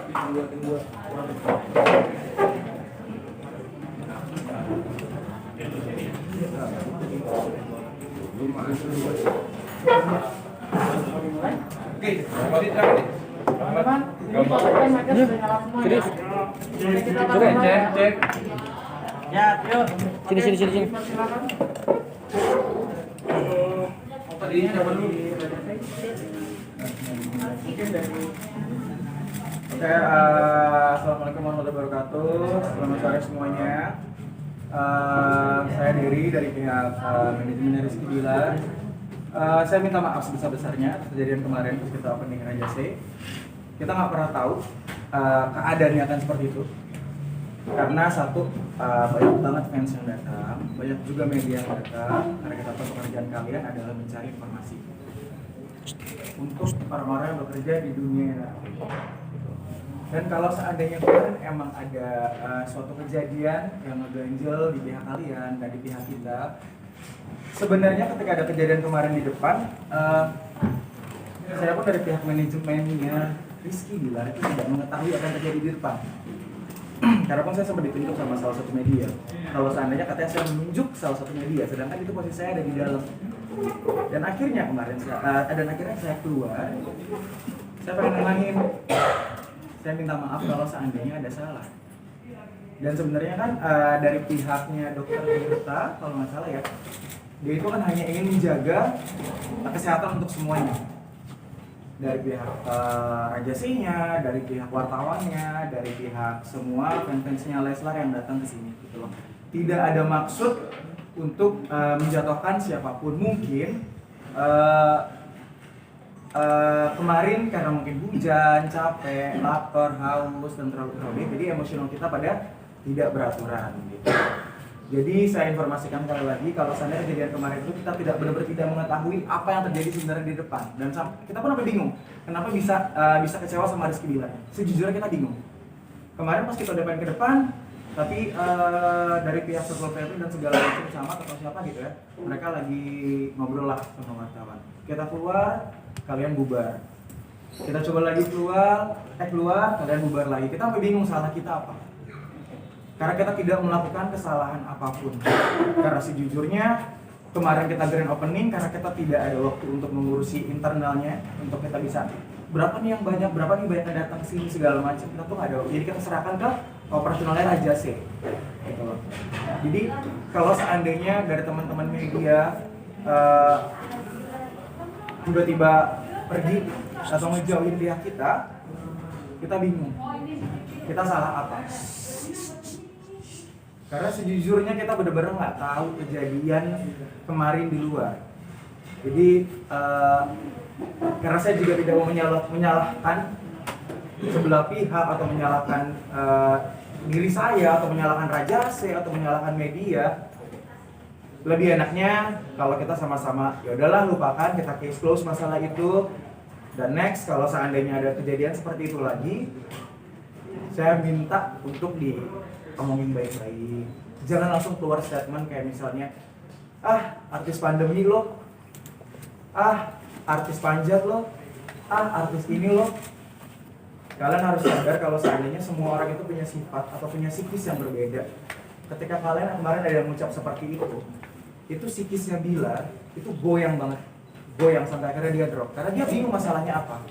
Cek. Ya, yuk. Sini. Tadi siapa dulu? Oke, assalamualaikum warahmatullahi wabarakatuh. Selamat sore semuanya. Saya Dery dari pihak manajemen Rizky Bilar. Saya minta maaf sebesar-besarnya atas kejadian kemarin pas kita opening Raja C. Kita nggak pernah tahu keadaannya akan seperti itu. Karena satu, banyak banget fans yang datang, banyak juga media yang datang, karena kita tahu pekerjaan kalian adalah mencari informasi untuk orang-orang yang bekerja di dunia. Dan kalau seandainya kemarin emang ada suatu kejadian yang ngeganjel di pihak kalian dan di pihak kita, sebenarnya ketika ada kejadian kemarin di depan, saya pun dari pihak manajemennya Rizky Bilar itu tidak mengetahui apa yang terjadi di depan. Karena pun saya sempat ditunjuk sama salah satu media. Kalau seandainya katanya saya menunjuk salah satu media, sedangkan itu posisi saya ada di dalam. Dan akhirnya kemarin saya keluar. Saya pengen nenangin. Saya minta maaf kalau seandainya ada salah. Dan sebenarnya kan dari pihaknya Dokter Tirta, kalau nggak salah ya, dia itu kan hanya ingin menjaga kesehatan untuk semuanya. Dari pihak Raja C-nya, dari pihak wartawannya, dari pihak semua fans-fansnya Leslar yang datang ke sini gitu loh. Tidak ada maksud untuk menjatuhkan siapapun. Mungkin kemarin karena mungkin hujan, capek, lapar, haus, dan terlalu crowded, jadi emosional kita pada tidak beraturan gitu. Jadi saya informasikan sekali lagi kalau seandainya kejadian kemarin itu kita benar-benar tidak mengetahui apa yang terjadi sebenarnya di depan, dan kita pun sampai bingung kenapa bisa kecewa sama Rizky Bilar. Sejujurnya kita bingung. Kemarin pas kita udah pengen ke depan, tapi dari pihak Satpol PP dan segala macam sama atau siapa gitu ya, mereka lagi ngobrol lah sama wartawan. Kita keluar, kalian bubar. Kita coba lagi keluar, kalian bubar lagi. Kita sampai bingung salah kita apa. Karena kita tidak melakukan kesalahan apapun. Karena sejujurnya kemarin kita grand opening karena kita tidak ada waktu untuk mengurusi internalnya, untuk kita bisa berapa nih yang banyak yang datang sini segala macam, kita tuh nggak ada. Jadi kita serahkan ke operasionalnya Raja C. Gitu loh. Jadi kalau seandainya dari teman-teman media tiba-tiba pergi atau ngejauhin pihak kita bingung. Kita salah apa? Karena sejujurnya kita benar-benar nggak tahu kejadian kemarin di luar. Jadi karena saya juga tidak mau menyalahkan sebelah pihak atau menyalahkan diri saya atau menyalahkan Raja C atau menyalahkan media. Lebih enaknya kalau kita sama-sama ya udahlah lupakan, kita case close masalah itu. Dan next kalau seandainya ada kejadian seperti itu lagi, saya minta untuk omongin baik-baik. Jangan langsung keluar statement kayak misalnya artis pandemi lo, artis panjat lo, artis ini lo. Kalian harus sadar kalau seandainya semua orang itu punya sifat atau punya psikis yang berbeda. Ketika kalian kemarin ada yang mengucap seperti itu psikisnya Bilar itu goyang banget, goyang sampai akhirnya dia drop karena dia bingung masalahnya apa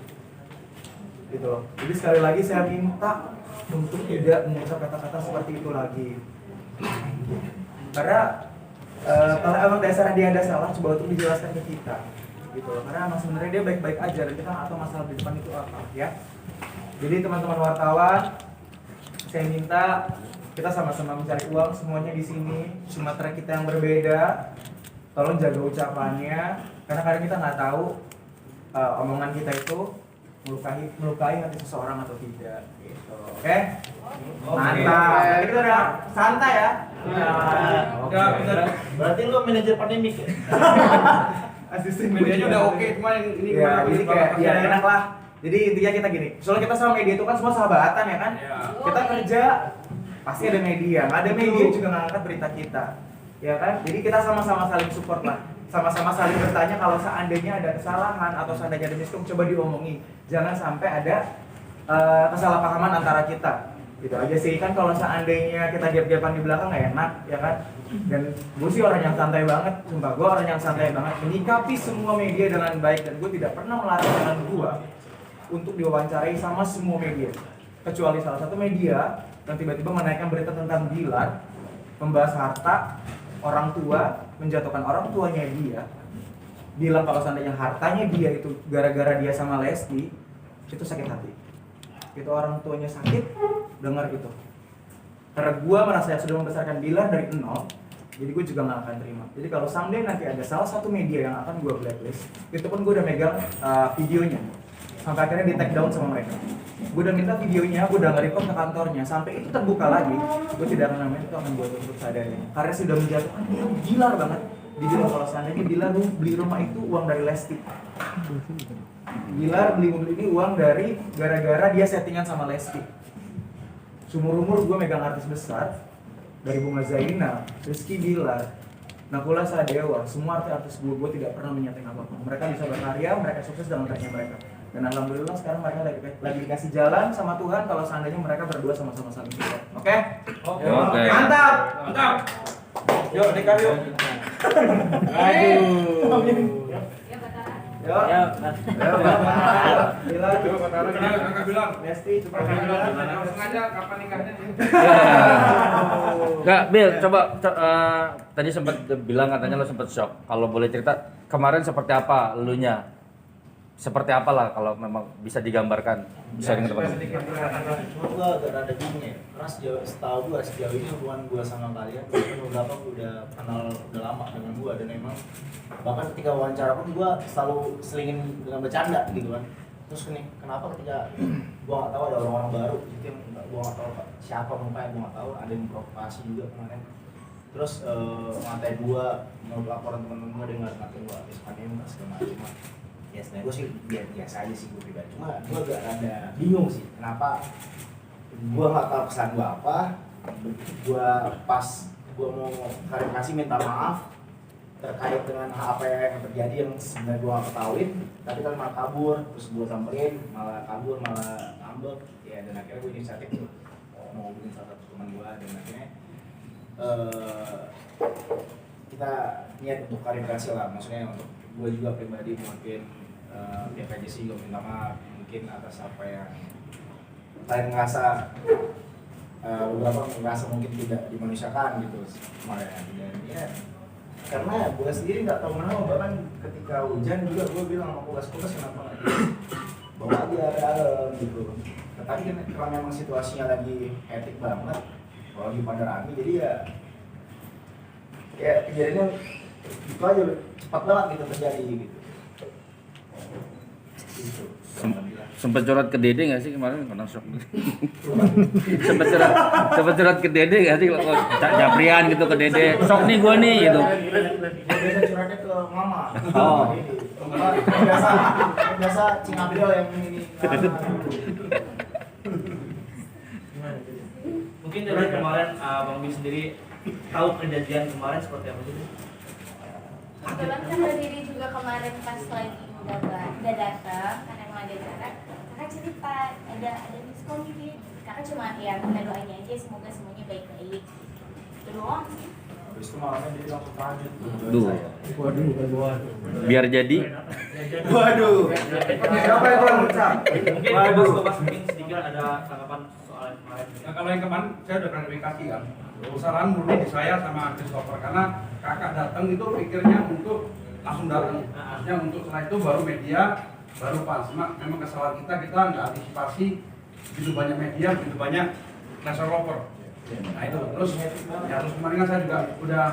gitu loh. Jadi sekali lagi saya minta untuk tidak mengucap kata-kata seperti itu lagi. Karena kalau emang dasarnya dia ada salah, coba untuk dijelaskan ke kita gitu loh. Karena emang sebenarnya dia baik-baik aja dan kita nggak tahu masalah di depan itu apa ya. Jadi teman-teman wartawan, saya minta kita sama-sama mencari uang semuanya di sini. Cuma track kita yang berbeda, tolong jaga ucapannya karena kadang kita nggak tahu omongan kita itu melukai hati seseorang atau tidak gitu. Oke? Mantap. Jadi kita udah santai ya. Berarti lu manajer pandemik ya? Asisten medianya udah oke, cuma ini ya, jadi kayak ya enak lah. Jadi intinya kita gini, soalnya kita sama media itu kan semua sahabatan ya kan? Ya. Kita kerja pasti ada media, nggak ada media juga nggak angkat berita kita, ya kan? Jadi kita sama-sama saling support lah, sama-sama saling bertanya kalau seandainya ada kesalahan atau seandainya ada miskom coba diomongin, jangan sampai ada kesalahpahaman antara kita. Gitu aja sih, kan kalau seandainya kita gap-gapan di belakang nggak enak ya kan. Dan gue sih orang yang santai banget, sumpah gue orang yang santai banget menyikapi semua media dengan baik, dan gue tidak pernah melarang dengan gue untuk diwawancarai sama semua media, kecuali salah satu media yang tiba-tiba menaikkan berita tentang Bilar, membahas harta orang tua, menjatuhkan orang tuanya dia, bilang kalau seandainya hartanya dia itu gara-gara dia sama Lesti, itu sakit hati. Itu orang tuanya sakit dengar itu. Karena gue merasa sudah membesarkan Bilar dari nol, jadi gue juga nggak akan terima. Jadi kalau someday nanti ada salah satu media yang akan gue blacklist, itu pun gue udah megang videonya, sampai akhirnya di take down sama mereka. Gue udah minta videonya, gue udah nge-report ke kantornya, sampai itu terbuka lagi, gue tidak akan namanya itu akan gue tuntut seadanya. Karena sudah menjatuhkan dia Bilar banget. Dibilang kalau seandainya Bilar beli rumah itu uang dari Lesti. Bilar beli mobil ini uang dari gara-gara dia settingan sama Lesti. Sumur-umur gue megang artis besar, dari Bunga Zainal, Rizky Bilar, Nakula Sadewa, semua artis gue tidak pernah menyetting apapun. Mereka bisa berkarya, mereka sukses dengan karya mereka. Dan alhamdulillah sekarang mereka lagi dikasih jalan sama Tuhan kalau seandainya mereka berdua sama-sama saling support. Oke? Oke. Mantap! Mantap! Yuk, nikah yuk. Aduh. Yuk. Bilar, Kakak bilang. Lesti, coba Langsung aja kapan nikahnya? Enggak, Bil, coba tadi sempat bilang katanya lo sempat shock. Kalau boleh cerita kemarin seperti apa elunya? Seperti apalah kalau memang bisa digambarkan, bisa dengan teman-teman. Cuma gue agak rada bingung ya, karena setahu gue sejauh ini hubungan gue sama kalian beberapa gue udah kenal udah lama dengan gue, dan emang bahkan ketika wawancara pun gue selalu selingin dengan bercanda gitu kan. Terus kenapa ketika gue nggak tahu ada orang-orang baru gitu yang gue nggak tahu siapa mukanya, gue nggak tahu, ada yang provokasi juga kemarin. Terus ngatain gue, menurut laporan teman-teman gue dengan ngatain gue Ispanem segala macam. Ya sebenarnya gue sih biasa aja sih gue pribadi, cuma gue agak ada bingung sih kenapa gue nggak tahu kesalahan gue apa. Gue pas gue mau klarifikasi minta maaf terkait dengan apa yang terjadi yang sebenarnya gue nggak ketahuin, tapi kan malah kabur, terus gue samperin malah kabur, malah ngambek ya, dan akhirnya gue inisiatif tuh mau hubungin salah satu teman gue, dan akhirnya kita niat untuk klarifikasi lah, maksudnya untuk gue juga pribadi mungkin pihak agensi juga minta maaf mungkin atas apa yang kalian ngerasa beberapa ngerasa mungkin tidak dimanusiakan gitu kemarin. Dan ya karena gue sendiri nggak tahu kenapa, bahkan ketika hujan juga gue bilang sama kulkas kenapa nggak bawa aja ke dalam gitu. Nah, tapi kan karena memang situasinya lagi hektik banget, kalau lagi pada rame, jadi ya kejadiannya itu aja cepat banget gitu terjadi gitu. Sempet curhat ke Dede nggak sih kemarin? Karena shock. sempet curhat ke Dede nggak sih? Cak Japrian gitu ke Dede. Shock nih gue nih gitu. Biasa curhatnya ke mama. Oh. Biasa Cingabril yang ini. Mungkin dari kemarin Bang Bi sendiri tahu kejadian kemarin seperti apa sih? Kebetulan kan berdiri juga kemarin pas lagi udah datang, kan emang ada acara, kakak cerita ada miskom gitu, kakak cuma ya minta doanya aja semoga semuanya baik-baik, itu doang sih. Habis itu malamnya dia langsung lanjut. Duh. Biar jadi. Waduh. Siapa itu yang pecah? Mungkin Mas mungkin sedikit ada tanggapan soal kemarin. Nah, kalau yang kemarin saya udah klarifikasi kan. Kesalahan murni di saya sama Christopher, karena kakak datang itu pikirnya untuk langsung datang. Maksudnya untuk setelah itu baru media, baru pas. Memang kesalahan kita nggak antisipasi begitu banyak media, begitu banyak national lover. Nah itu terus kemarin kan saya juga udah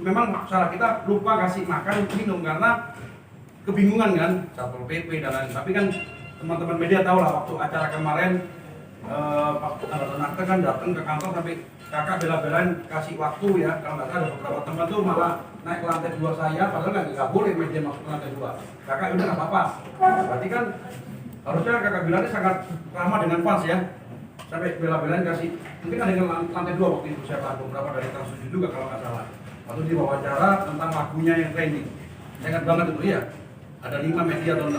memang salah kita lupa kasih makan minum karena kebingungan kan Satpol PP dan lain. Tapi kan teman-teman media tahu lah waktu acara kemarin Pak Anakta kan datang ke kantor sampai kakak bela-belain kasih waktu ya, kalau nggak salah ada beberapa teman tuh malah naik ke lantai 2 saya, padahal nggak boleh media masuk ke lantai 2. Kakak udah nggak apa-apa. Berarti kan harusnya kakak bilangnya sangat ramah dengan fans ya. Sampai bela-belain kasih, mungkin ada yang lantai 2 waktu itu saya tahu beberapa dari Trans 7 juga kalau nggak salah. Waktu di wawancara tentang lagunya yang trending. Saya ingat banget itu ya. Ada 5 media atau 6.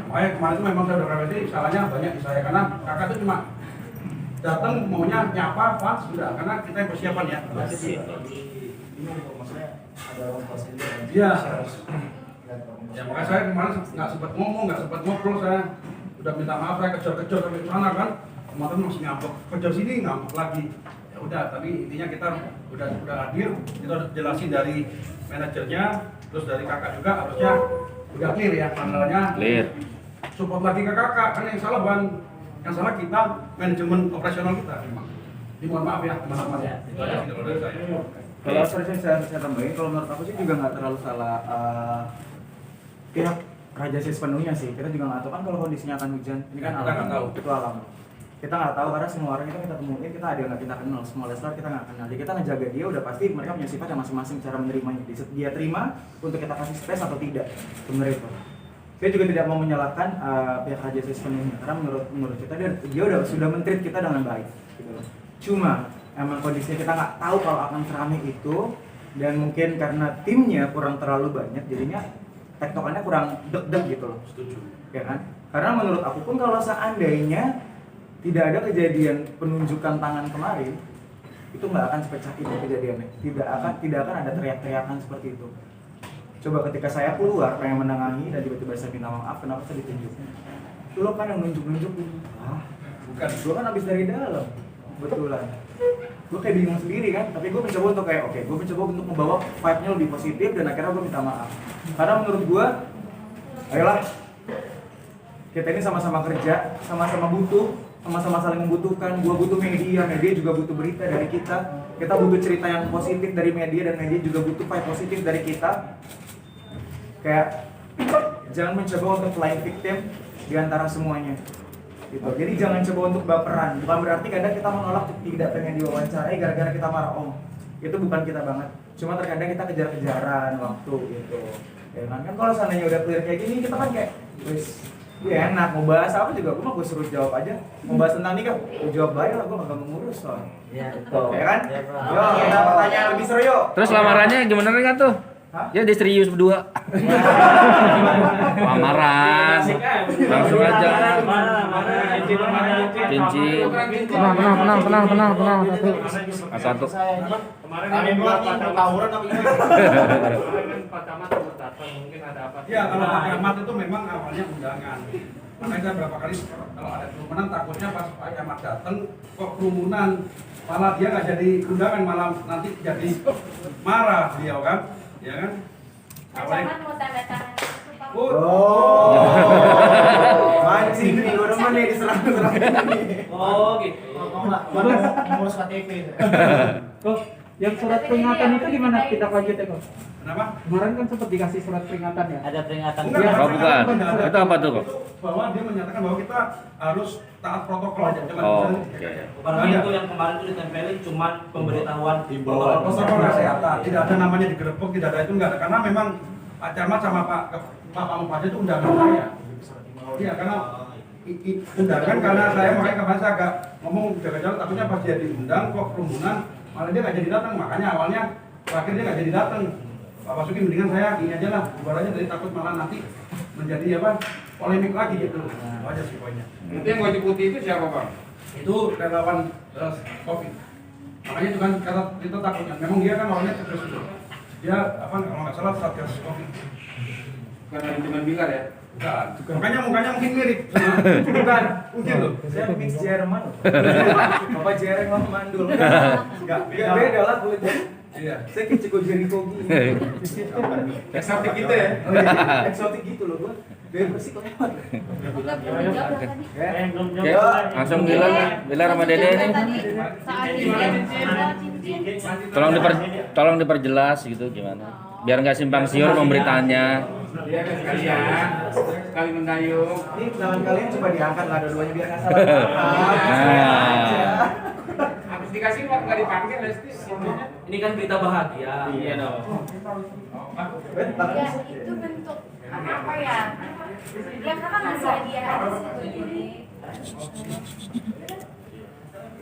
Makanya kemarin itu memang saya udah revisi, salahnya banyak di saya karena kakak itu cuma datang maunya nyapa, pas sudah karena kita yang persiapan ya. Maksudnya ada ongkos itu. Iya. Ya makanya saya kemarin nggak sempat ngomong, nggak sempat ngobrol, saya udah minta maaf, saya kejar-kejar sampai ke sana kan. Kemarin masih ngambek, kejar sini ngambek lagi. Ya udah, tapi intinya kita udah hadir, kita udah jelasin dari manajernya, terus dari kakak juga harusnya udah clear ya pandangannya. Clear. Support lagi ke kakak, karena yang salah bukan yang salah kita, manajemen operasional kita memang. Jadi mohon maaf ya teman-teman ya. Itu aja sih kalau dari saya. Kalau saya tambahin, kalau menurut aku sih juga nggak terlalu salah pihak Raja Sis penuhnya sih. Kita juga nggak tahu kan kalau kondisinya akan hujan. Ini kan Kita alam, nggak tahu. itu alam. Kita nggak tahu karena semua orang itu kita temuin, kita ada yang nggak kita kenal, semua wrestler kita nggak kenal. Jadi kita ngejaga dia udah pasti mereka punya sifat yang masing-masing cara menerimanya. Dia terima untuk kita kasih space atau tidak, sebenarnya itu. Saya juga tidak mau menyalahkan pihak Raja Sis penuhnya karena menurut kita dia sudah men-treat kita dengan baik. Gitu. Cuma emang kondisinya kita nggak tahu kalau akan seramai itu, dan mungkin karena timnya kurang terlalu banyak jadinya tektokannya kurang deg-deg gitu loh. Setuju. Ya kan? Karena menurut aku pun kalau seandainya tidak ada kejadian penunjukan tangan kemarin, itu nggak akan sepecah itu kejadiannya. Tidak akan ada teriak-teriakan seperti itu. Coba ketika saya keluar pengen menengahi dan tiba-tiba saya minta maaf, kenapa saya ditunjuk? Lu kan yang nunjuk-nunjuk. Bukan. Gue kan habis dari dalam, kebetulan. Gue kayak bingung sendiri kan, tapi gue mencoba untuk kayak oke, gue mencoba untuk membawa vibe-nya lebih positif dan akhirnya gue minta maaf. Karena menurut gue, ayolah, kita ini sama-sama kerja, sama-sama butuh, sama-sama saling membutuhkan. Gue butuh media juga butuh berita dari kita. Kita butuh cerita yang positif dari media dan media juga butuh vibe positif dari kita. Kayak jangan mencoba untuk playing victim di antara semuanya. Gitu. Jadi jangan coba untuk baperan. Bukan berarti kadang kita menolak tidak pengen diwawancarai gara-gara kita marah om. Itu bukan kita banget. Cuma terkadang kita kejar-kejaran waktu gitu. Ya kan kalau seandainya udah clear kayak gini kita kan kayak wis ya enak mau bahas apa juga gue suruh jawab aja. Mau bahas tentang nikah, gue jawab baik lah, gue gak mengurus soalnya. Iya, betul. Ya kan? Ya, Pak. Yo, kita pertanyaan lebih seru yuk. Terus lamarannya gimana kan tuh? Hah? Ya dia serius berdua. Lamaran. Langsung aja. Cincin. Tenang. Satu. Kemarin kami melakukan tawuran apa gimana? Pak Camat harus datang, mungkin ada apa? Ya kalau Pak Camat itu memang awalnya undangan. Makanya saya berapa kali kalau ada kerumunan takutnya pas Pak Camat datang kok kerumunan, malah dia nggak jadi undangan, malah nanti jadi marah beliau kan, ya kan? Ancaman mau tanda tangan itu Pak. Oh. Mancing nih, gue demen nih diserang-serang ini. Oh gitu. Mau nggak? Ngurus KTP. Kok yang surat peringatan itu gimana kita lanjut ya kok? Kenapa? Kemarin kan sempat dikasih surat peringatan ya. Ada peringatan. Enggak, Oh, bukan. Itu apa tuh, kok? Bahwa dia menyatakan bahwa kita harus taat protokol aja. Cuman Oh, misalnya- oke. Bukan itu yang kemarin itu ditempelin cuman pemberitahuan protokol kesehatan, tidak ada namanya digerebek, tidak ada itu enggak ada, karena memang Pak Camat sama Pak Bupati itu undangan saya. Iya, karena undangan karena saya makanya kemarin saya agak ngomong jaga-jaga, takutnya pas dia diundang kok kerumunan malah dia nggak jadi datang, makanya awalnya terakhir dia nggak jadi datang. Pak Basuki mendingan saya ini aja lah, bubar aja dari takut malah nanti menjadi apa polemik lagi gitu. Itu aja sih poinnya. Itu yang wajib putih itu siapa Bang? Itu relawan COVID. Makanya itu kan kata kita takutnya. Memang dia kan orangnya tegas itu. Dia apa kalau nggak salah satgas COVID. Karena itu cuma bilar ya. Bukan. Makanya mukanya mungkin mirip. Bukan. Mungkin loh. Saya mix Jerman. Apa Jereng sama Mandul? Enggak Beda lah kulitnya. Iya. Saya kayak Chico Jericho gitu. Eksotik gitu ya. Oh, iya. Eksotik gitu loh gua. Bebas sih kok lewat. Enggak belum dijawab tadi. Ya. Oke, langsung Bilar sama Dede ini. Soal cincin. Tolong diperjelas gitu gimana. Biar nggak simpang siur pemberitaannya. Iya kan sekalian. Sekali mendayung. Ini tangan kalian coba diangkat lah dua-duanya biar nggak salah. Habis dikasih kok nggak dipanggil Lestis. ini kan berita bahagia. Iya dong. Ya itu bentuk apa ya? Ya kakak ngasih hadiah aja sih ini.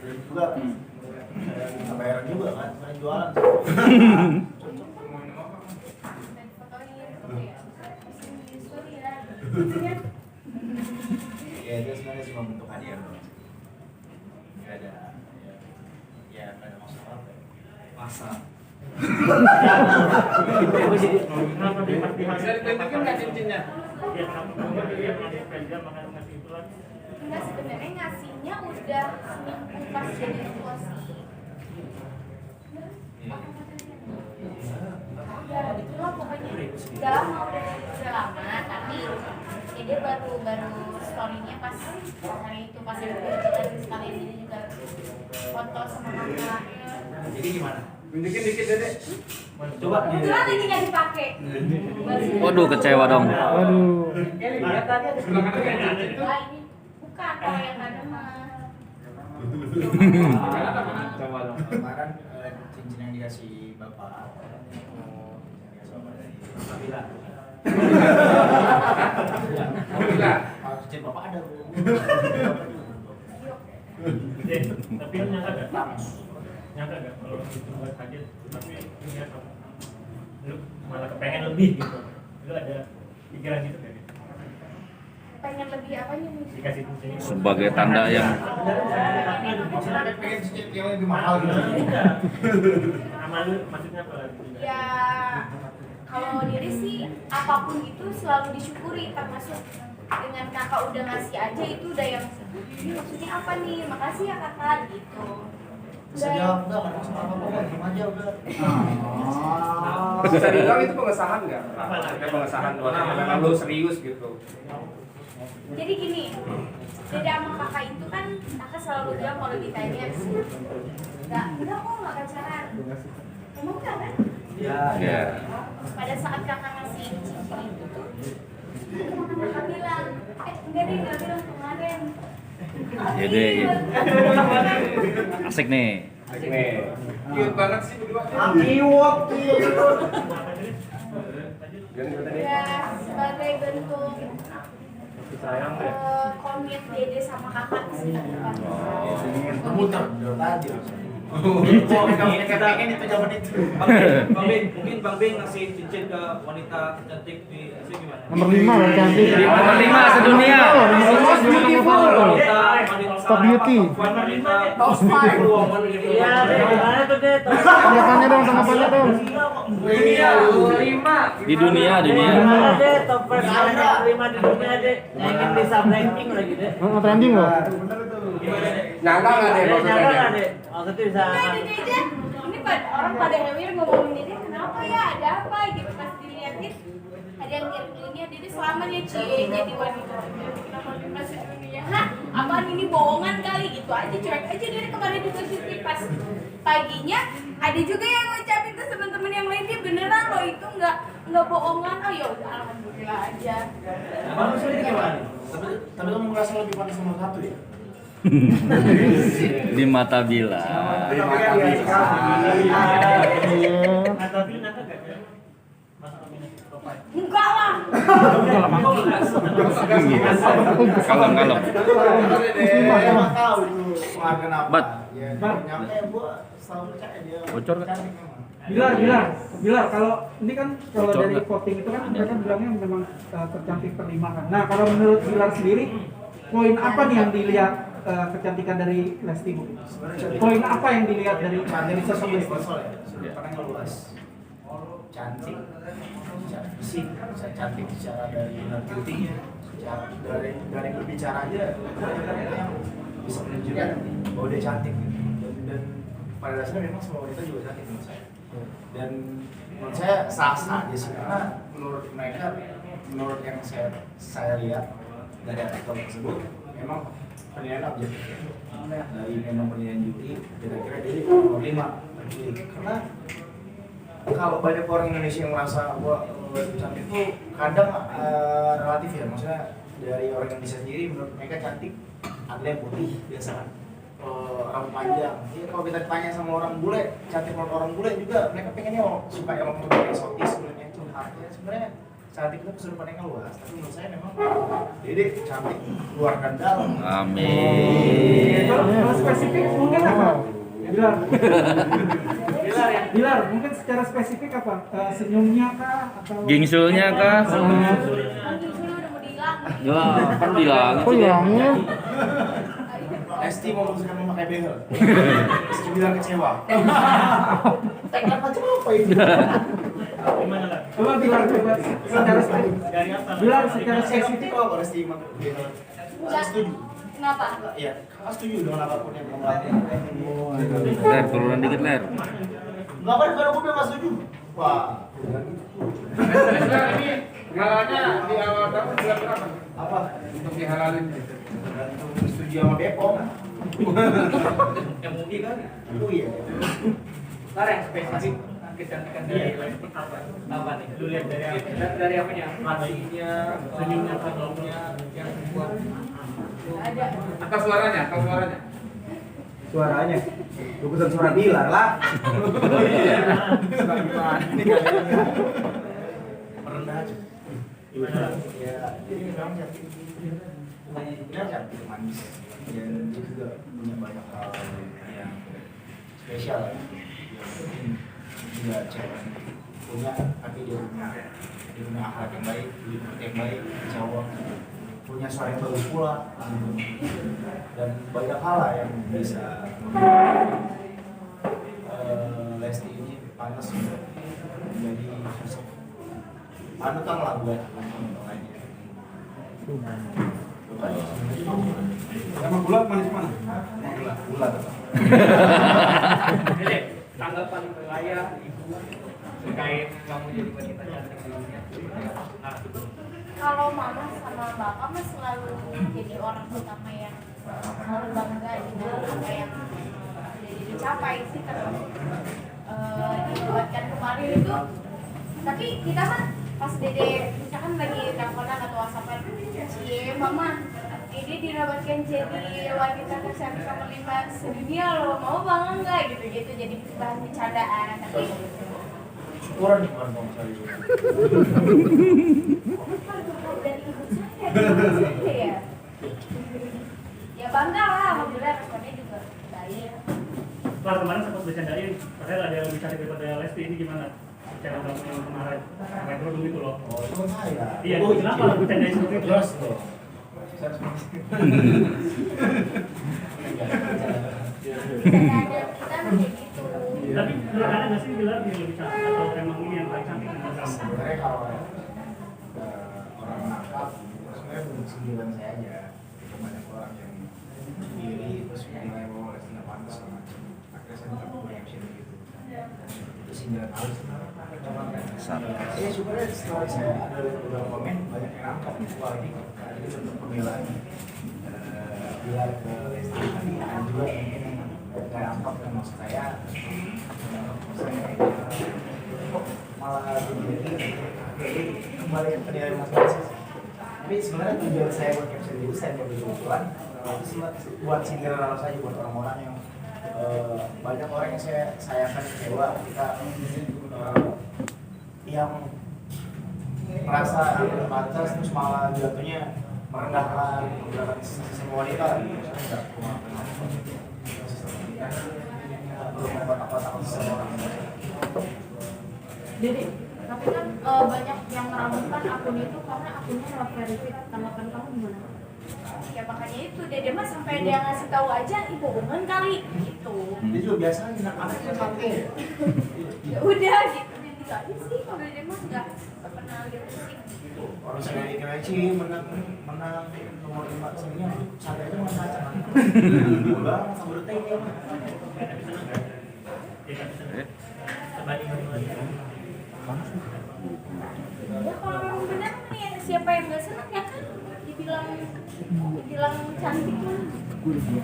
Juga bisa bayaran juga kan, main jualan. Dan fotonya itu ya. Story lah. Ya itu sebenarnya cuma bentuk hadiah doang. Nggak ada ya nggak ada maksud apa ya. Masa. Kenapa dia pasti Bisa ditunjukin nggak cincinnya? Ya kenapa dia ngasih pejam makan ngasih itu lagi? Enggak, sebenarnya ngasihnya udah seminggu pas jadi situasi. Ya itulah pokoknya udah lama tapi ya dia baru storynya pas hari itu pas ada kunjungan sekalian ini juga foto sama kakak. Jadi gimana? Tunjukin dikit Dede. Coba Kebetulan lagi nggak dipakai. Waduh, kecewa dong. Waduh. lihat tadi ada Sebelah kanan kan cincin tuh. Ah, ini bukan kalau yang ada mah. Coba dong. kemarin cincin yang dikasih bapak dikasih bapak dari Nabila. Alhamdulillah. Cincin bapak ada bu. Tapi lu nyangka gak? Nyangka gak kalau itu buat hadiah tapi ini apa? Lu malah kepengen lebih gitu. Lu ada pikiran gitu kayak gitu? Pengen lebih apanya nih? Dikasih cincin ini. Sebagai tanda yang Maksudnya pengen cincin yang lebih mahal gitu. Sama lu maksudnya apa lagi? Ya kalau diri sih apapun itu selalu disyukuri, termasuk dengan kakak udah ngasih aja itu udah yang ini maksudnya apa nih, makasih ya kakak gitu. Bisa jawab enggak kan maksud apa apa terima aja udah. Bisa dibilang itu pengesahan nggak? Ada pengesahan buat memang lu serius gitu. Jadi gini, beda sama kakak itu kan kakak selalu bilang kalau ditanya enggak kok nggak pacaran. Emang enggak kan? ya. Pada saat kakak ngasih cincin itu tuh kakak bilang, enggak deh, enggak bilang kemarin. Ya deh, ya. Asik nih. Nih, cute banget sih berdua. Akiwok. Ya sebagai bentuk komit dede sama kakak sih. Muter tadi. Pengen itu zaman itu. Bang B, mungkin Bang B ngasih cincin ke wanita cantik di Asia gimana? Nomor 5 yang cantik. Nomor 5 sedunia. Most beautiful. Top beauty. Wanita Top 5 woman gitu. Iya, Deh, gimana tuh deh? Tanggapannya dong, tanggapannya dong. Dunia 5. Di dunia. Gimana deh top 5 di dunia deh nyanyiin bisa ranking lagi deh Oh, trending loh. Nyangka nggak deh nyangka nggak maksudnya? deh maksudnya bisa Enggak dede aja. Ini orang pada hewir ngomongin dede kenapa ya, ada apa gitu, pas dilihatin ada yang ngirim-ngirimnya dede selamat ya cie jadi wanita kenapa masuk dunia. Hah? Apaan ini bohongan kali gitu aja, cuek aja dede kemarin juga syuting pas paginya ada juga yang ngucapin ke teman-teman yang lain dia beneran loh itu nggak bohongan. Oh ya udah alhamdulillah aja. Abang sendiri gimana? Tapi kamu merasa lebih panas nomor 1 ya? Di mata Bila. Tapi lu nyangka gak ya? Masuk nominasi top 5. Enggak lah. Kalem. Emang tahu itu kenapa? Bat. Ya, nyampe gua selalu percaya dia. Bocor nggak? Cantik memang. Bilar, kalau ini kan kalau Bocor dari nggak? voting itu kan mereka bilangnya memang tercantik terlima kan. Nah, kalau menurut Bilar sendiri, poin apa nih yang dilihat kecantikan dari Lesti Bu? Poin apa yang dilihat dari sosok Lesti? Konsol ya, sudut luas, cantik, secara fisik, bisa cantik secara dari inner beauty-nya, secara dari berbicara aja, yang bisa menunjukkan bahwa dia cantik gitu. Dan pada dasarnya memang semua wanita juga cantik menurut saya. Dan menurut saya sah-sah aja sih, karena menurut mereka, menurut yang saya lihat dari artikel tersebut, memang penilaian objektif dari memang penilaian juri kira-kira dia nomor 5 karena kalau banyak orang Indonesia yang merasa bahwa cantik itu kadang relatif ya, maksudnya dari orang Indonesia sendiri menurut mereka cantik ada yang putih biasa kan, rambut panjang. Jadi kalau kita tanya sama orang bule, cantik menurut orang bule juga mereka pengennya suka yang mempunyai eksotis, kulitnya curhat. Ya sebenarnya cantik itu sudut pandang yang luas, tapi menurut saya memang Dede cantik luar dan dalam. Amin. Kalau spesifik mungkin apa? Bilar, mungkin secara spesifik apa? Senyumnya kah atau Gingsulnya kah? Nanti dulu udah mau dihilang. Ya, kan bilang. Kok bilangnya? Lesti mau memutuskan memakai behel. Lesti bilang kecewa. Tagline macam apa ini? Gimana lah? Coba bilang coba secara spesifik. Dari apa? Bilang secara Saya spesifik. kok kalau Lesti memakai behel. Saya setuju. Kenapa? Iya, kakak setuju dengan apapun yang kamu lakukan. Ler, turunan dikit, Ler. Nggak kan kalau gue bilang nggak setuju. Wah, Ini halalnya di awal tahun bulan berapa? apa? Untuk dihalalin. Tergantung setuju sama Bepom. MUI kan? Oh iya. Ntar yang spesifik kecantikan dari apa nih? Lu lihat dari apa? Dari apanya? Hatinya, senyumnya, kalaunya, yang buat Ada. Atas suaranya, atas suaranya. Suaranya. Bukan suara Bilar lah. Suka gimana nih kalian? Merendah aja. gimana? Ya, jadi memang cantik. Benar cantik, manis. Dan dia juga punya banyak hal yang spesial ya. Dia cewek punya, tapi dia punya akhlak yang baik, budi yang baik, jawab, punya suara yang bagus pula, dan banyak hal lah yang bisa Lesti ini pantas untuk menjadi sosok panutan lah buat teman-teman lainnya. Sama gula manis mana? Bulat. Jadi tanggapan Raya ibu terkait kamu jadi wanita cantik di dunia. Nah, Kalau mama sama bapak mah selalu jadi orang pertama yang selalu bangga gitu apa yang jadi dicapai sih terus dibuatkan kemarin itu. Tapi kita mah pas dede misalkan lagi teleponan atau whatsappan, cie mama ini dinobatkan jadi wanita tercantik nomor 5 sedunia loh, mau bangga nggak gitu jadi bahan bercandaan. Tapi Syukuran nih bukan mau cari. dari ibu saya ya. Ya bangga lah, alhamdulillah responnya juga baik. Setelah kemarin sempat bercandain, padahal ada yang lebih cantik daripada Lesti, ini gimana? Cara kamu yang kemarin, pakai kerudung itu loh. Oh, itu kan saya. Iya, kenapa lah bercandain seperti itu? Jelas loh. Kita kayak gitu. Tapi menurut anda nggak sih bilang dia lebih cantik atau emang ini yang paling cantik menurut kamu? Sebenarnya kalau orang nakal, sebenarnya belum sembilan saya aja. Itu banyak orang yang diri terus menilai bahwa Lesti nggak pantas sama macam. Akhirnya saya tetap reaction gitu. Itu sindiran halus. Ya sebenarnya setelah saya ada beberapa komen banyak yang nangkap. Wah ini bentuk pembelaan biar ke Lesti. Tapi ada juga yang nggak nangkap dan maksud saya malah jadi kembali ke penilaian masing-masing. Tapi sebenarnya tujuan saya buat caption itu saya buat kebetulan itu buat sindiran halus saja buat orang-orang yang banyak orang yang saya sayangkan kecewa kita yang merasa tidak pantas terus malah jatuhnya merendahkan semua wanita saya nggak perlu membuat seseorang. Jadi tapi kan banyak yang meragukan akun itu karena akunnya nggak verified. Tanggapan kamu gimana? Ya makanya itu dia mah sampai dia ngasih tahu aja ibu bohongan kali gitu. Dia juga biasanya anaknya cantik ya. Ya udah gitu jadi aja sih kalau dia mah nggak pernah gitu sih. Orang saya dikira sih menang nomor 5 sebenarnya santai aja nggak kaca. Bola sama detik dia mah. Terbanding bagaimana? Ya kalau memang benar nih siapa yang nggak senang ya kan dibilang cantik mah.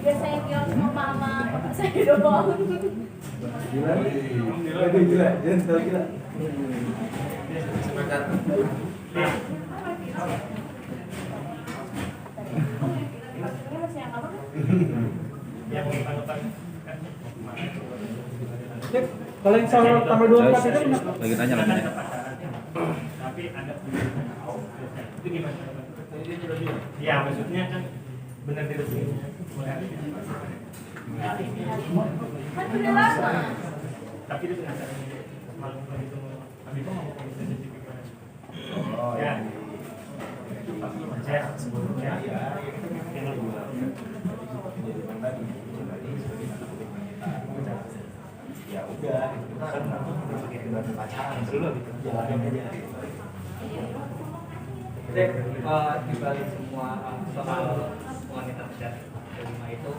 Biasanya bilang sama mama saya doang. Gila. Gila. Jangan tahu gila. Ini masih yang apa kan? Yang tanggapan Kalau yang soal tanggal 24 itu kenapa? Lagi tanya lagi. ada pacaran, tapi ada itu gimana? Ya maksudnya kan benar tidak sih? Kan udah lama. Tapi itu penasaran malam lagi itu Habibah mau komunikasi gimana? Oh Ya. ya. pas lu sebelumnya ya itu mungkin lu juga jadi pribadi sebagai anak komunitas ya udah itu kan nanti pakai ibarat pacaran dulu gitu jalanin aja. Jadi di balik semua soal wanita dan terima itu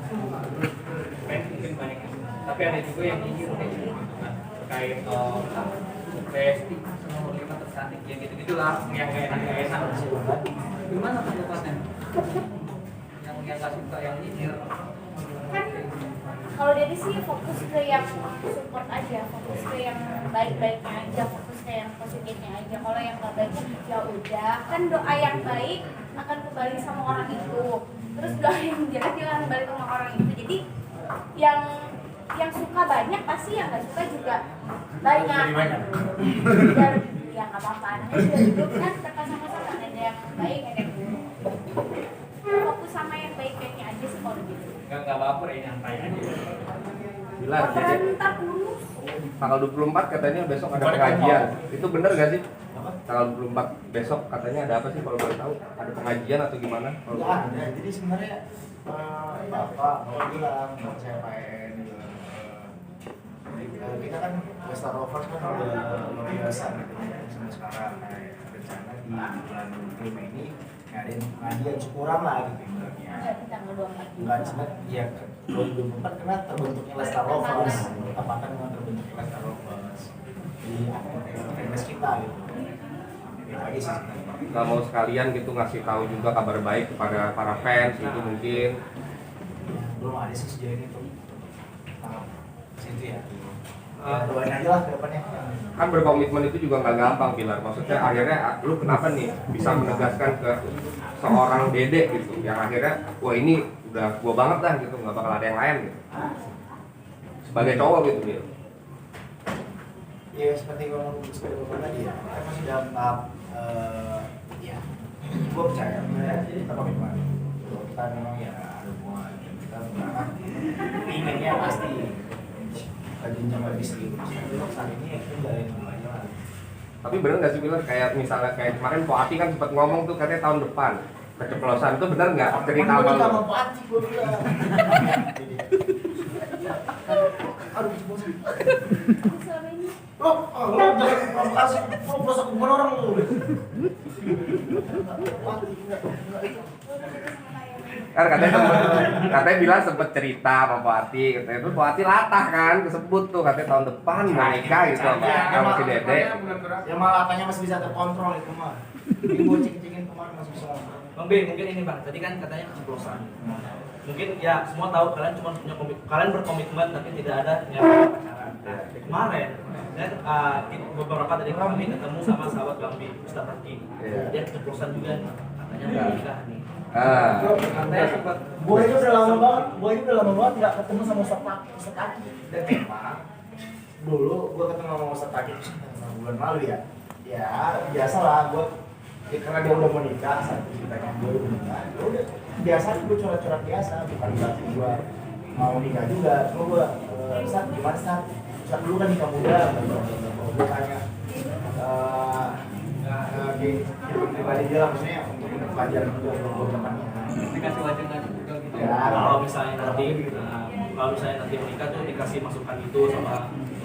mungkin banyak yang tapi ada juga yang ingin gitu kan terkait Resti sama wanita tercantik ya gitu gitulah yang kayak enak gimana tanggapannya yang nggak suka yang nyinyir Kan kalau dari sih fokus ke yang support aja, fokus ke yang baik-baiknya aja, fokus ke yang positifnya aja. Kalau yang nggak baiknya ya udah, kan doa yang baik akan kembali sama orang itu. Terus doa yang jahat juga akan kembali sama orang itu. Jadi yang suka banyak pasti yang nggak suka juga banyak. Dan ya nggak apa-apa, namanya sudah hidup kan kita sama-sama ada yang baik ada yang buruk. Fokus sama yang baik-baiknya aja sih kalau gitu. nggak baper ya nyantai aja. Bilang jadi Baperan ntar lulus. tanggal 24 katanya besok ada pengajian. Itu bener gak sih? Tanggal 24 besok katanya ada apa sih kalau boleh tahu? Ada pengajian atau gimana? Kalau Ya ada, jadi sebenarnya Bapak mau bilang buat CPN kita kan Westar Rovers kan udah luar biasa gitu sampai sekarang. Nah, rencana di bulan Juli ini ngadain pengajian syukuran lah gitu ibaratnya. Enggak di tanggal 24. Bukan sebenarnya ya 2024 karena terbentuknya Westar Rovers, apakah dengan terbentuknya Westar Rovers di fansbase kita gitu. Itu aja sih sebenarnya. nggak mau sekalian gitu ngasih tahu juga kabar baik kepada para fans gitu mungkin. Belum ada sih sejauh ini tuh tahap situ ya. Doain aja lah ke depannya. Kan berkomitmen itu juga nggak gampang Pilar. Maksudnya akhirnya lu kenapa nih bisa menegaskan ke seorang Dede gitu yang akhirnya wah ini udah gua banget dah gitu nggak bakal ada yang lain gitu. Sebagai cowok gitu Bil. Ya seperti ngomong tadi ya, kita masih dalam tahap ya, gue percaya kita komitmen. Kalau kita memang ya ada hubungan kita berangkat, inginnya pasti rajinnya lebih serius. Tapi untuk saat ini ya kita jalanin dulu aja lah. Tapi bener nggak sih Pilar kayak misalnya kayak kemarin Po Ati kan sempat ngomong tuh katanya tahun depan keceplosan itu bener nggak cerita Gue apa lu? sama Pati gue bilang. Aduh, bosan. Selama ini Lo jangan provokasi, provokas bukan orang lu. Kan katanya bilang sempet cerita sama Po Ati katanya itu Po Ati latah kan kesebut tuh katanya tahun depan mau nikah gitu sama si Dede. Ya malah katanya masih bisa terkontrol itu mah. Ini gue cek-cekin kemarin masih bisa kontrol. Bang B, mungkin ini Bang, tadi kan katanya keceplosan. Mungkin ya semua tahu kalian cuma punya kalian berkomitmen tapi tidak ada yang pacaran. Nah, kemarin dan beberapa tadi kami ketemu sama sahabat Bang B, Ustaz Taki. Dia keceplosan juga nih, katanya mau nikah nih. Katanya sempat Gue aja udah lama banget nggak ketemu sama Ustaz Taki. Dan memang dulu gue ketemu sama Ustaz Taki bulan lalu ya. Ya biasa lah gue ya, karena dia udah mau nikah saat itu ceritanya gue udah nikah. Ya udah biasa gue coret-coret biasa bukan berarti gue mau nikah juga. Cuma gue Ustaz gimana Ustaz? Ustaz dulu kan nikah muda. Gue tanya pribadi dia lah maksudnya untuk pelajaran juga untuk depannya. dikasih wacana juga gitu. Ya, Kalau misalnya nanti menikah tuh dikasih masukan itu sama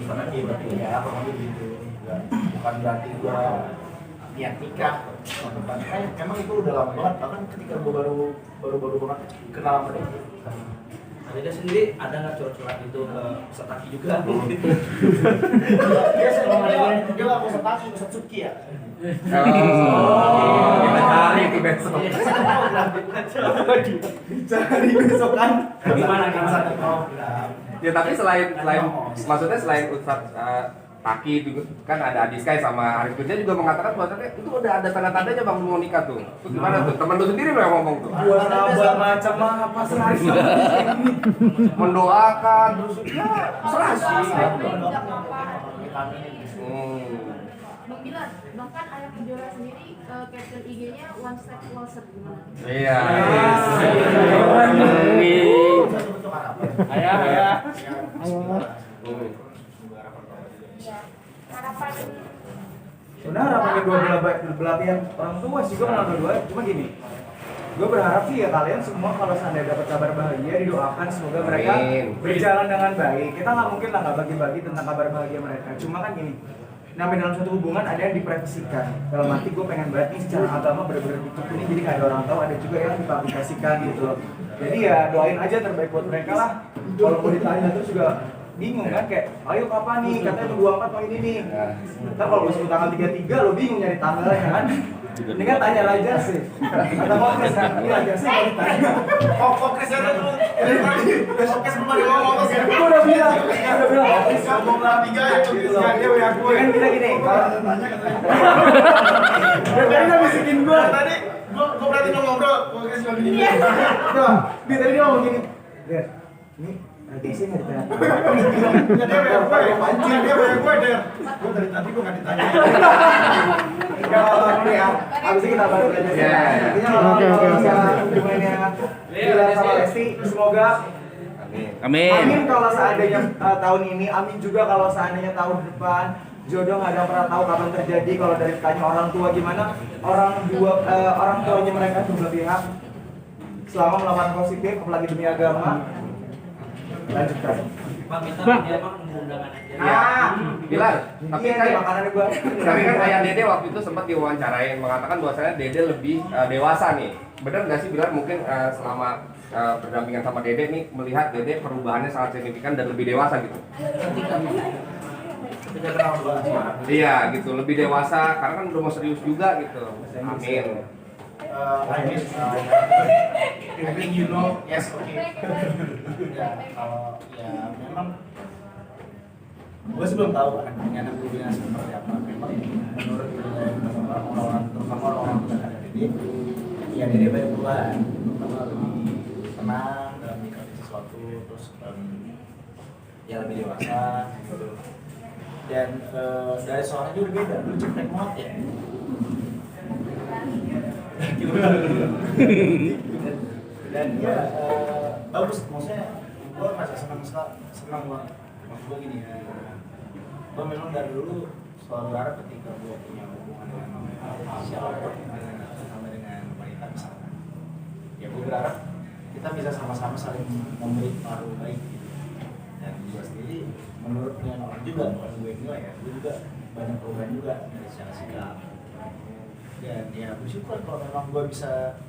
Ustaz Taki berarti. Ya kurang lebih gitu. Bukan berarti gua niat nikah. Memang itu udah lama banget. Bahkan ketika gua baru banget kenal sama dia. Nah, dia sendiri ada nggak curhat itu ke Ustaz Taki juga? Dia sering dia nggak Ustaz Taki, Ustaz Suki ya. Kita cari itu besok. Cari besok kan. Gimana? Ya tapi selain maksudnya selain Ustadz Taki itu kan ada Adiskai sama Arif Kurnia juga mengatakan bahwasannya itu udah ada tanda-tandanya bang mau nikah tuh. Itu gimana tuh? Temen lu sendiri lo yang ngomong tuh. Buat macam apa sih? Mendoakan terus ya serah sih. Bang Bilar, bahkan ayah Idola sendiri caption IG-nya one step closer gimana? Iya. Ayah. ya harapan sebenarnya harapannya belah pihak orang tua sih gue malah dua, cuma gini, gue berharap sih ya kalian semua kalau seandainya dapat kabar bahagia didoakan semoga mereka berjalan dengan baik. Kita nggak mungkin lah nggak bagi-bagi tentang kabar bahagia mereka, cuma kan gini, namanya dalam suatu hubungan ada yang diprivasikan. Dalam arti gue pengen banget nih secara agama bener-bener ditutup ini jadi nggak ada orang tahu, ada juga yang dipublikasikan gitu loh. Jadi ya doain aja terbaik buat mereka lah. Kalau mau ditanya terus juga bingung kan, kayak ayo kapan nih, katanya tunggu angkat mau ini nih. Ntar kalau masuk tanggal 33 lo bingung nyari tanggalnya kan. Ini kan tanya aja sih. Kata Kokres kan, ini aja sih kalau ditanya. Kokres aja tuh. Kokres belum ada ngomong tuh. Gue udah bilang, Kokres ngomong lah 3 ya. Dia WA gue. kan kita gini, kalau Nanya katanya. tadi kan bisikin gue. Tadi gue berarti lo ngobrol. Kokres bilang gini. Tuh, dia tadi dia ngomong gini. Der, ini radiasi nggak ditanya. Dia WA gue. Dia WA gue Der. Gue dari tadi gue nggak ditanya. Enggak apa-apa ya. Abis ini kita baru belajar. Intinya kalau misalnya hubungannya Bilar sama Lesti, semoga Amin kalau seandainya tahun ini, amin juga kalau seandainya tahun depan. Jodoh nggak ada yang pernah tahu kapan terjadi. Kalau dari tanya orang tua gimana, orang tuanya mereka dua pihak selama melakukan positif, apalagi demi agama. Lanjutkan. Bang, kita dia emang undangan aja. Bilar, tapi Iya, kan makanan gua. tapi kan ayah Dede waktu itu sempat diwawancarain mengatakan bahwasanya Dede lebih dewasa nih. Benar nggak sih Bilar, mungkin selama berdampingan sama Dede nih melihat Dede perubahannya sangat signifikan dan lebih dewasa gitu. Kita kenal dua. Iya gitu, lebih dewasa karena kan udah mau serius juga gitu. Amin. I mean, I think you know, yes, okay. Ya, kalau ya memang gue sih belum tahu anak dulunya seperti apa. Memang menurut orang-orang, terutama orang-orang terdekat Dede, ya Dede banyak perubahan. Pertama lebih tenang dalam menyikapi sesuatu, terus ya lebih dewasa gitu. Dan dari soalnya juga beda, lu cetek banget ya. Dan ya bagus, maksudnya gue masih senang banget. Maksud gue gini ya, gue memang dari dulu selalu berharap ketika gue punya hubungan dengan siapapun, sama dengan wanita misalkan, ya gue berharap kita bisa sama-sama saling memberi pengaruh baik gitu. Dan gue sendiri menurut dengan orang juga, bukan gue nilai ya, gue juga banyak perubahan juga dari secara sikap. Dan ya bersyukur kalau memang gue bisa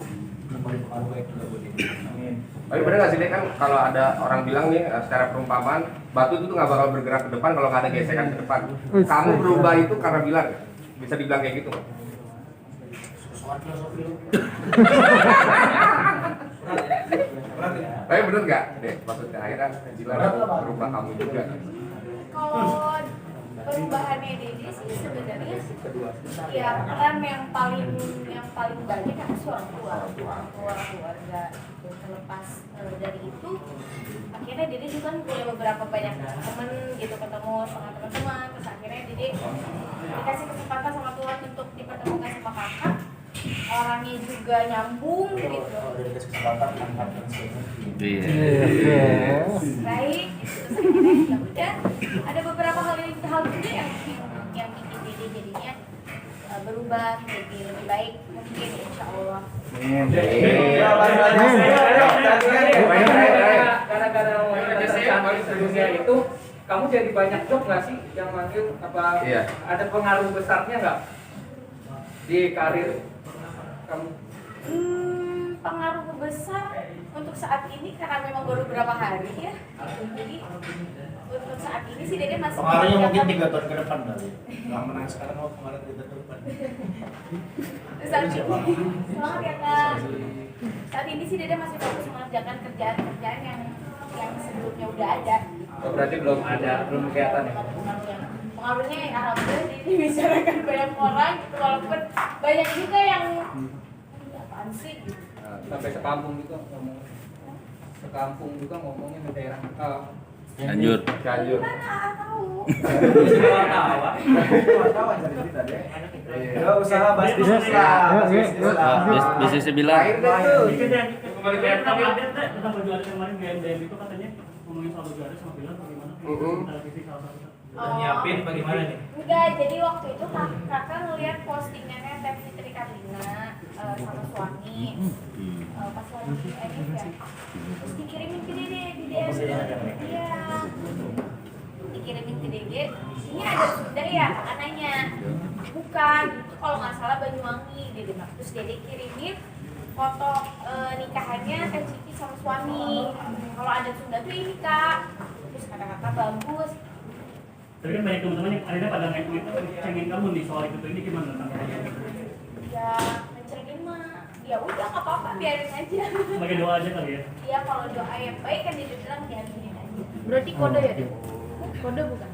memberi pengaruh baik juga buat ini. Amin. Tapi bener nggak sih Dek, kan kalau ada orang bilang nih secara perumpamaan batu itu tuh nggak bakal bergerak ke depan kalau nggak ada gesekan ke depan. Kamu berubah itu karena Bilar, bisa dibilang kayak gitu nggak? Soal filosofi lu. Tapi bener nggak Dek, maksudnya akhirnya Bilar berubah kamu juga. Kalau perubahannya Dede sih sebenarnya ya peran yang paling banyak kan orang tua, keluarga. Dan terlepas dari itu, akhirnya Dede juga kan punya beberapa banyak temen gitu, ketemu sama teman-teman, terus akhirnya Dede dikasih kesempatan sama Tuhan untuk dipertemukan sama kakak, orangnya juga nyambung gitu. Kalau dari kesempatan angkat dan sebagainya. Baik, terus akhirnya ya udah ada beberapa hal juga yang bikin Dede jadinya berubah jadi lebih baik mungkin insya Allah. Gara-gara dunia itu, kamu jadi banyak job nggak sih yang manggil apa? Iya. Ada pengaruh besarnya nggak di karir kamu? Pengaruh besar untuk saat ini karena memang baru beberapa hari ya. Jadi untuk saat ini sih Dede masih Pengaruhnya mungkin 3 tahun ke depan kali. Yang menang sekarang mau pengaruh 3 tahun ke depan. saat ini semangat ya Kak. Saat ini sih Dede masih fokus mengerjakan kerjaan yang sebelumnya udah ada. Oh, berarti belum kelihatan ya? Pengaruhnya ya alhamdulillah Dede dibicarakan banyak orang gitu, walaupun banyak juga yang apaan sih gitu. Sampai sekampung juga ngomong. Sekampung juga ngomongnya di daerah Lanjut. Gimana tahu? Wartawan jadi kita deh. Ya usaha bahas bisnis lah. Bisnisnya bilang. Cuma Tapi kayak tentang update deh, tentang baju adat kemarin GMDM itu katanya ngomongin soal baju adat sama Bilar bagaimana? Televisi salah satu. Udah nyiapin bagaimana nih? Enggak, jadi waktu itu kakak ngeliat postingannya Teh Fitri Karlina sama suami pas lagi edit ya. Terus dikirimin ke Dede di DM. Iya. Dikirimin ke Dede. Ini ada Sunda ya, kakak nanya. Bukan, itu kalau nggak salah Banyuwangi. Dede bilang. Terus Dede kirimin foto nikahannya Teh Cici sama suami. Kalau ada Sunda tuh ini kak. Terus kata-kata bagus. Tapi kan banyak teman-teman yang akhirnya pada ngaku itu cengin kamu nih soal itu ini gimana tanggapannya? Ya mencengin mah ya udah nggak apa-apa, biarin aja. Sebagai doa aja kali ya. Iya, kalau doa yang baik kan dia bilang diaminin aja. Berarti kode ya, Dek? Kode bukan?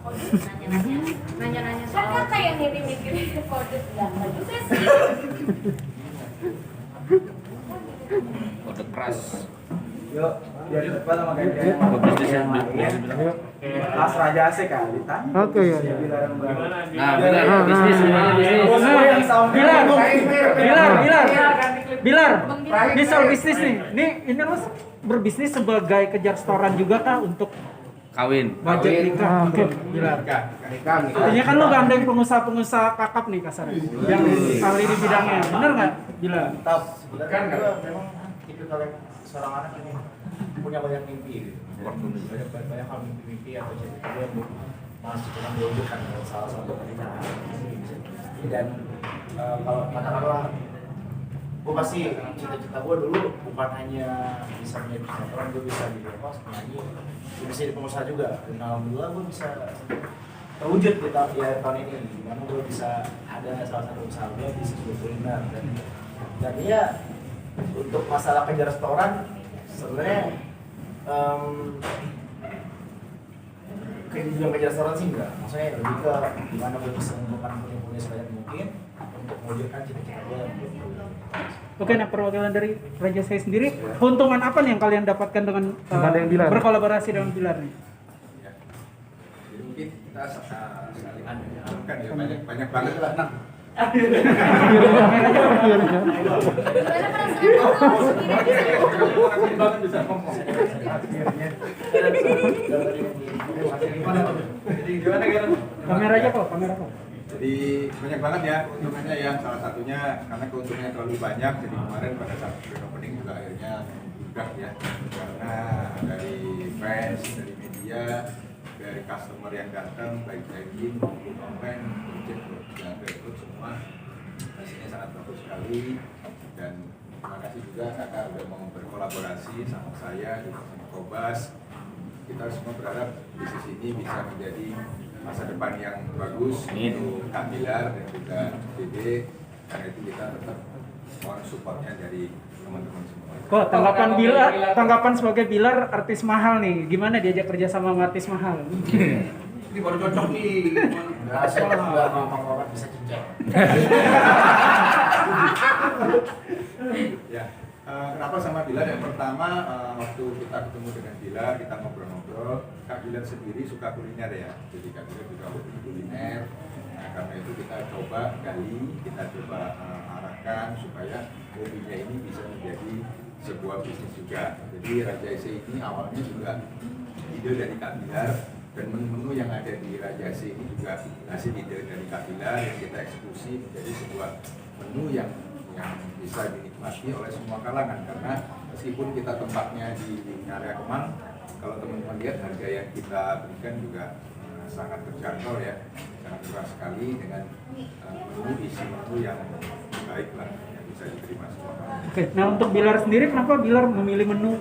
Kode nanya-nanya. Nanya-nanya Kan soal kakak yang ngirim kode enggak juga sih. Kode keras. Yuk, biar cepat sama kayak dia. Mas Raja AC kali tanya. Oke, ya. Nah, Bilar, bisnis gimana bisnis? Bilar, ini soal bisnis nih. Ini lo berbisnis sebagai kejar setoran juga kah untuk Kawin. budget nikah? Oke, Bilar. nikah. Artinya kan lo gandeng pengusaha-pengusaha kakap nih kasarnya, yang ahli di bidangnya, bener nggak? Bilar. Tahu, sebenarnya gue memang tipikal yang seorang anak ini punya banyak mimpi gitu. Banyak hal mimpi atau cita-cita yang masih kurang diwujudkan dalam salah satu pernikahan. Dan kalau katakanlah gue pasti cita-cita gue dulu bukan hanya bisa menjadi penonton, gue bisa di penyanyi, gue bisa jadi pengusaha juga. Dan alhamdulillah gue bisa terwujud di tahun ini, dimana gue bisa ada salah satu usaha gue di sebuah kuliner. Dan ya untuk masalah kejar restoran sebenarnya yang kejar restoran sih enggak, maksudnya lebih ke gimana gue bisa mengumpulkan punya sebanyak mungkin untuk mewujudkan cita-cita gue yang Oke, nah perwakilan dari Raja saya sendiri, keuntungan apa nih yang kalian dapatkan dengan berkolaborasi dengan Bilar nih? Jadi mungkin kita saling kan ya banyak banget lah. Nah, Gimana perasaan kamu sendiri? banget bisa ngomong. Jadi gimana? Kamera aja kok, kamera kok. Jadi banyak banget ya keuntungannya ya, salah satunya karena keuntungannya terlalu banyak. Jadi kemarin pada saat grand opening juga akhirnya juga ya, karena dari fans, dari media, dari customer yang datang baik dine-in maupun online, project yang rekrut semua hasilnya sangat bagus sekali. Dan terima kasih juga kakak udah mau berkolaborasi sama saya juga sama Kobas. Kita semua berharap bisnis ini bisa menjadi masa depan yang bagus untuk Kak Bilar dan juga Dede. Karena itu kita tetap mohon supportnya dari teman-teman semua. Kok tanggapan sebagai Bilar artis mahal nih, gimana diajak kerja sama artis mahal? Ini baru cocok nih. nggak saya nggak mau bisa cincang. Ya, kenapa sama Bilar? Yang pertama waktu kita ketemu dengan Bilar, kita ngobrol-ngobrol. Kak Bilar sendiri suka kuliner ya, jadi Kak Bilar juga hobi kuliner. Nah, karena itu kita coba gali, kita coba arahkan supaya hobinya ini bisa menjadi sebuah bisnis juga. Jadi Raja AC ini awalnya juga ide dari Kak Bilar, dan menu-menu yang ada di Raja AC ini juga hasil ide dari Kak Bilar yang kita eksekusi menjadi sebuah menu yang bisa dinikmati oleh semua kalangan. Karena meskipun kita tempatnya di area Kemang, kalau teman-teman lihat harga yang kita berikan juga sangat terjangkau ya, sangat murah sekali dengan menu isi menu yang baik lah, yang bisa diterima semua kalangan. Oke, nah untuk Bilar sendiri kenapa Bilar memilih menu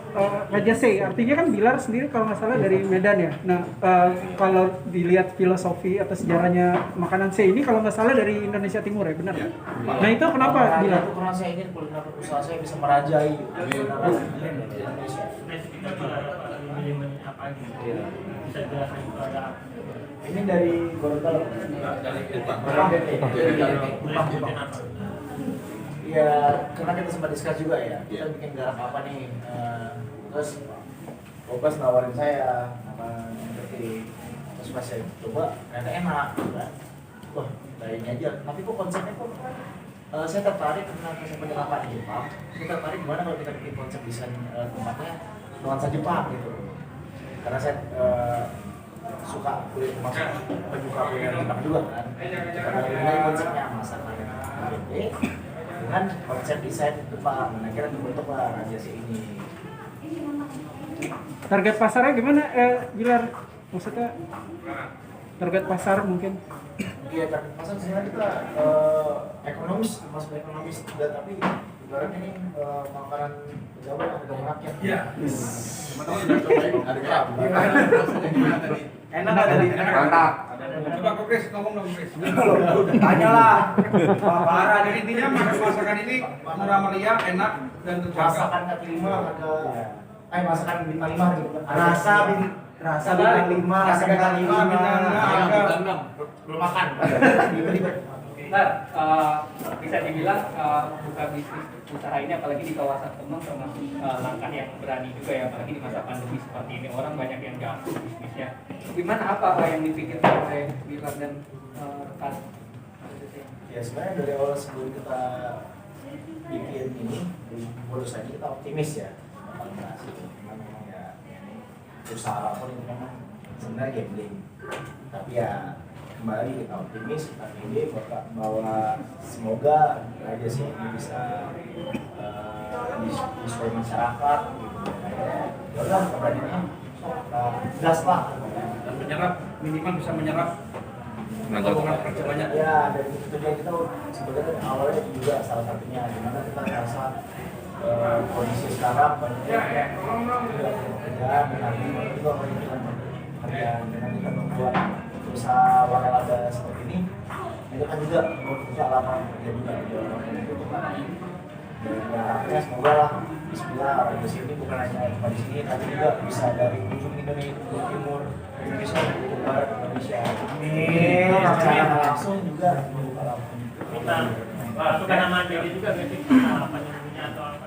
Raja C? Artinya kan Bilar sendiri kalau nggak salah dari Medan ya. Nah kalau dilihat filosofi atau sejarahnya makanan C ini kalau nggak salah dari Indonesia Timur ya, benar? Ya. Nah itu kenapa Bilar? Itu karena saya ingin kuliner usaha saya bisa merajai kuliner di Indonesia. Kita milih apa gitu? Bisa jelaskan itu ada apa? Ini dari Gorontalo. Dari Ya, karena kita sempat diskus juga ya, kita bikin garak apa nih, terus Kobas nawarin saya nama seperti, terus pas saya coba ternyata enak, kan? Wah, ini aja. Tapi kok konsepnya kok Saya tertarik karena saya penyerapan di Jepang. Saya tertarik gimana kalau kita bikin konsep desain tempatnya nuansa Jepang gitu. Karena saya suka kulit masuk penyuka kuliner Jepang juga kan. Karena ini konsepnya masakan gede dengan konsep desain Jepang. Nah, akhirnya terbentuklah Rajase ini. Target pasarnya gimana, Gilar? Maksudnya target pasar mungkin? Iya, target pasar sebenarnya kita ekonomis, masuk ekonomis juga, tapi ibaratnya ini makanan pejabat harga rakyat. Iya. Teman-teman udah cobain harga gimana rasanya tadi? Enak nggak tadi? Mantap. Coba kok Chris ngomong dong Chris. Tanya lah. Parah. Jadi intinya masakan ini murah meriah, enak dan terjaga. Masakan kaki lima harga, masakan bintang 5 gitu. Rasa bintang 5, rasa bintang 5, bintang 5, harga belum makan. Nah, bisa dibilang buka bisnis usaha ini apalagi di kawasan Kemang termasuk langkah yang berani juga ya, apalagi di masa pandemi seperti ini orang banyak yang ganggu bisnisnya. Gimana apa yang dipikirkan oleh Gilar dan rekan? Ya sebenarnya dari awal sebelum kita bikin ini, baru saja kita optimis ya. Cuman memang ya usaha apapun itu memang sebenarnya gambling. Tapi ya kembali kita optimis, kita pede bahwa semoga aja sih ini bisa disukai masyarakat gitu. Ya udah keberaniannya gas lah dan menyerap, minimal bisa menyerap lowongan kerja banyak. ya. Dan tujuan kita sebenarnya awalnya juga salah satunya dimana kita merasa kondisi sekarang banyak yang tidak pekerjaan dan nanti juga menunjukkan pekerjaan dan kita membuat usaha waralaba seperti ini itu kan juga membuka lapangan kerja juga di orang-orang itu dan harapannya semoga lah Bismillah di sini bukan hanya di sini tapi juga bisa dari ujung Indonesia, ujung timur Indonesia, ujung barat Indonesia. Amin. Secara langsung juga membuka lapangan. Kita masukkan nama jadi juga berarti apa namanya atau apa?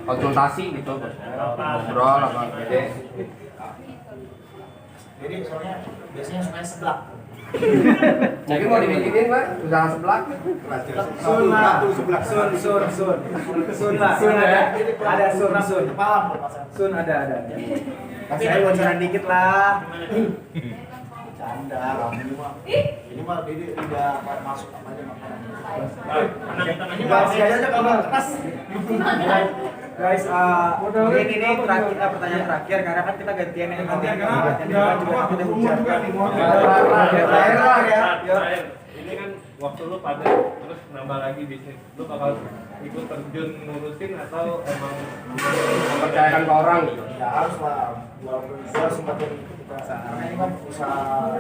Konsultasi gitu. Ngobrol apa gede. Jadi soalnya biasanya suka seblak. Mungkin mau dibikinin lah, usaha sebelah. Sun lah, Sun ada sun. Paham pasang. Sun ada. Tapi saya bocoran dikit lah. Canda, ini mah Dede udah masuk apa aja makanan. Ini masih aja kalau keras. Guys, mungkin ini terakhir pertanyaan terakhir karena kan kita gantian yang Gantian karena juga kita umur juga nih. Terakhir, ini kan waktu lu pada terus nambah lagi bisnis, lu bakal ikut terjun ngurusin atau emang Mempercayakan ke orang gitu. Ya harus lah, walaupun gua sempatin kita karena ini kan usaha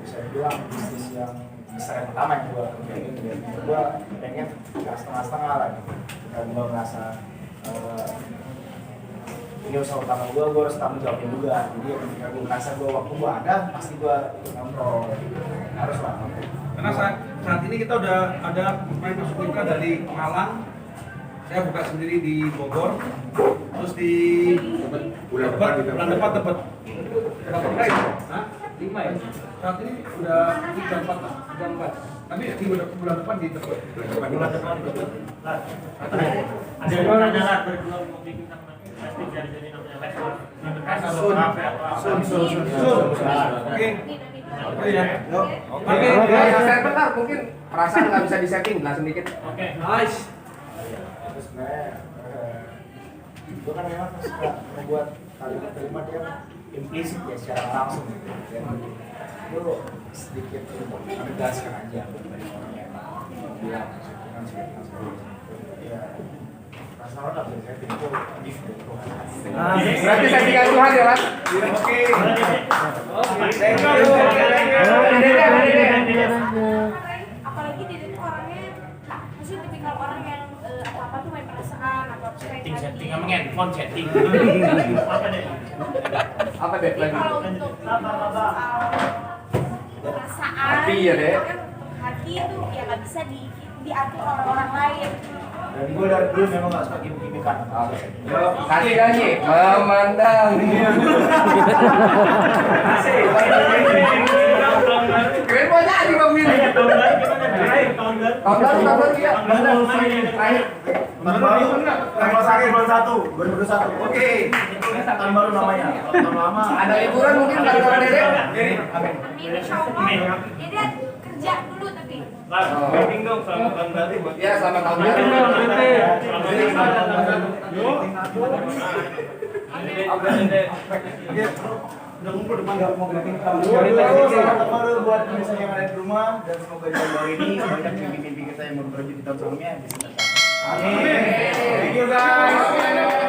bisa dibilang bisnis yang besar yang pertama yang gua kerjain. Gua pengen nggak setengah-setengah lah gitu. Dan gua merasa ini usaha utama gua harus tanggung jawabnya juga. Jadi ketika gua merasa waktu gua ada, pasti gua ikut ngontrol. Harus lah. Karena saat ini kita udah ada pemain masuk mitra dari Malang, saya buka sendiri di Bogor, terus di Bulan depan kita bulan depan dapat berapa kali? Hah? 5 ya? Saat ini udah 3-4 lah, 3-4. Tapi di bulan depan di dapat. Bulan depan dapat. Ada yang tanya lah berdua mau bikin sama plastik jadi namanya Oke. Oke ya. Oke, saya bentar mungkin perasaan nggak bisa disetting, jelasin dikit. Oke. Nice. Terus sebenarnya gue kan memang suka membuat kalimat-kalimat yang implisit ya secara langsung gitu. Dan itu sedikit menegaskan aja buat banyak orang yang bilang kan ya masalah lah biasanya itu gift dari Tuhan. Berarti settingan Tuhan ya Mas? Oke. Apalagi Dede tuh orangnya maksudnya tipikal orang yang apa-apa tuh main perasaan apa Setting sama handphone setting. Apa deh? Apa deh? Jadi kalau untuk perasaan Hati ya, Dek? hati itu ya nggak bisa diatur oleh orang lain. Dan gue dari dulu memang gak suka gimmick-gimmickan. Kasih nyanyi, memandang. Kasih. Keren banget nyanyi Bang Willy. Tahun baru gimana? tahun baru. Tahun baru ya. Tahun baru terakhir. Tahun baru tanggal 1 bulan 1 2021. Oke. Tahun baru namanya. Tahun lama. Ada liburan mungkin gara-gara Dede. Amin, insya Allah. Dede kerja dulu tapi. Meeting dong selamat tahun baru buat. Ya, selamat tahun baru. Udah ngumpul depan nggak mau greeting. Selamat baru buat misalnya yang ada di rumah dan semoga di tahun baru ini banyak mimpi-mimpi kita yang mau terwujud di tahun sebelumnya bisa tercapai. Amin. Thank you guys.